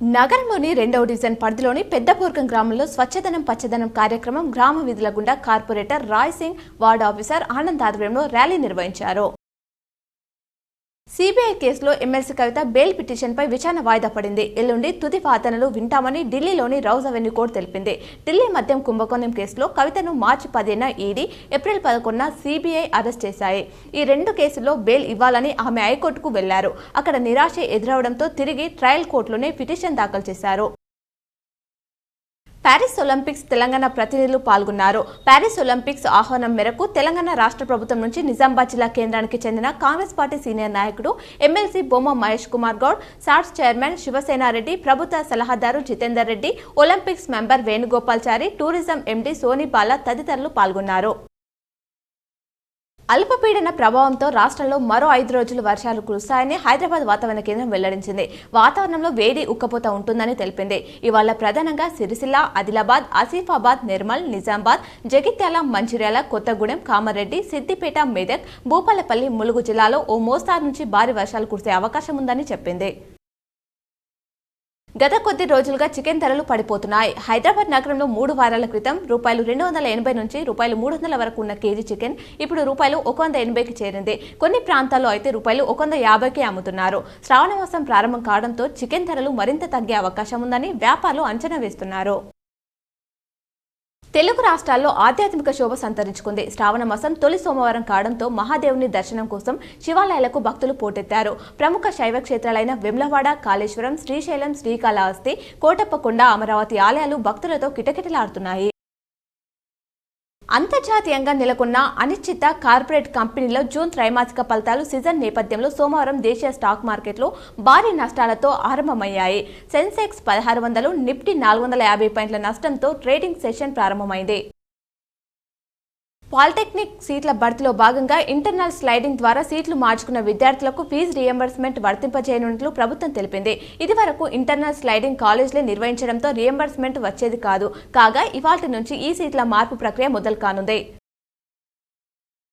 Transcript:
నగరంలోని 2వ డివిజన్ పరిధిలోని పెద్దపూర్గం గ్రామంలో స్వచ్ఛదనం పచ్చదనం కార్యక్రమం గ్రామ వీధుల గుండా corporator Rai Singh, ward officer Anand ఆధ్వర్యంలో ర్యాలీ నిర్వహించారు. సిబిఐ కేసులో ఎమ్మెల్సీ కవిత బెయిల్ పిటిషన్పై విచారణ వాయిదా పడింది. ఎల్లుండి తుది వాదనలు వింటామని ఢిల్లీలోని రౌజ్ అవెన్యూ కోర్టు తెలిపింది. ఢిల్లీ మద్యం కుంభకోణం కేసులో కవితను మార్చి 10న ఈడీ, ఏప్రిల్ 11న సిబిఐ అరెస్ట్ చేశాయి. ఈ రెండు కేసుల్లో బెయిల్ ఇవ్వాలని ఆమె హైకోర్టుకు వెళ్లారు. అక్కడ నిరాశ ఎదురవడంతో తిరిగి ట్రయల్ కోర్టులోనే పిటిషన్ దాఖలు చేశారు. ప్యారిస్ ఒలింపిక్స్ తెలంగాణ ప్రతినిధులు పాల్గొన్నారు. ప్యారిస్ ఒలింపిక్స్ ఆహ్వానం మేరకు తెలంగాణ రాష్ట్ర ప్రభుత్వం నుంచి నిజామాబాద్ జిల్లా కేంద్రానికి చెందిన కాంగ్రెస్ పార్టీ సీనియర్ నాయకుడు MLC Bomma Mahesh Kumar Goud, SATS chairman Shivasenareddy, ప్రభుత్వ సలహాదారు Jitender Reddy, olympics member Venugopalachari, tourism MD Soni Bala తదితరులు పాల్గొన్నారు. అల్పపీడన ప్రభావంతో రాష్ట్రంలో మరో 5 రోజులు వర్షాలు కురుస్తాయని హైదరాబాద్ వాతావరణ కేంద్రం వెల్లడించింది. వాతావరణంలో వేడి ఉక్కపోత ఉంటుందని తెలిపింది. ఇవాళ ప్రధానంగా సిరిసిల్ల, ఆదిలాబాద్, ఆసిఫాబాద్, నిర్మల్, నిజామాబాద్, జగిత్యాల, మంచిర్యాల, కొత్తగూడెం, కామారెడ్డి, సిద్దిపేట, మెదక్, భూపాలపల్లి, ములుగు జిల్లాలో ఓ మోస్తారు నుంచి భారీ వర్షాలు కురిసే అవకాశం ఉందని చెప్పింది. గత కొద్ది రోజులుగా చికెన్ ధరలు పడిపోతున్నాయి. హైదరాబాద్ నగరంలో 3 వారాల క్రితం ₹280 నుంచి ₹300 వరకు ఉన్న కేజీ చికెన్ ఇప్పుడు ₹180కి చేరింది. కొన్ని ప్రాంతాల్లో అయితే ₹150కి అమ్ముతున్నారు. శ్రావణ మాసం ప్రారంభం కావడంతో చికెన్ ధరలు మరింత తగ్గే అవకాశం ఉందని వ్యాపారులు అంచనా వేస్తున్నారు. తెలుగు రాష్ట్రాల్లో ఆధ్యాత్మిక శోభ సంతరించుకుంది. శ్రావణ మాసం తొలి సోమవారం కావడంతో మహాదేవుని దర్శనం కోసం శివాలయాలకు భక్తులు పోటెత్తారు. ప్రముఖ శైవ క్షేత్రాలైన వేములవాడ, కాళేశ్వరం, శ్రీశైలం, శ్రీకాళహస్తి, కోటప్పకొండ, అమరావతి ఆలయాలు భక్తులతో కిటకిటలాడుతున్నాయి. అంతర్జాతీయంగా నెలకొన్న అనిశ్చిత కార్పొరేట్ కంపెనీల జూన్ త్రైమాసిక ఫలితాలు సీజన్ నేపథ్యంలో సోమవారం దేశీయ స్టాక్ మార్కెట్లో భారీ నష్టాలతో ఆరంభమయ్యాయి. సెన్సెక్స్ 1600, నిఫ్టీ 450 పాయింట్ల నష్టంతో ట్రేడింగ్ సెషన్ ప్రారంభమైంది. పాలిటెక్నిక్ సీట్ల భర్తీలో భాగంగా ఇంటర్నల్ స్లైడింగ్ ద్వారా సీట్లు మార్చుకున్న విద్యార్థులకు ఫీజు రీయింబర్స్మెంట్ వర్తింపజేయనున్నట్లు ప్రభుత్వం తెలిపింది. ఇదివరకు ఇంటర్నల్ స్లైడింగ్ కాలేజీలే నిర్వహించడంతో రీయింబర్స్మెంట్ వచ్చేది కాదు. కాగా ఇవాల్టి నుంచి ఈ సీట్ల మార్పు ప్రక్రియ మొదలు కానుంది.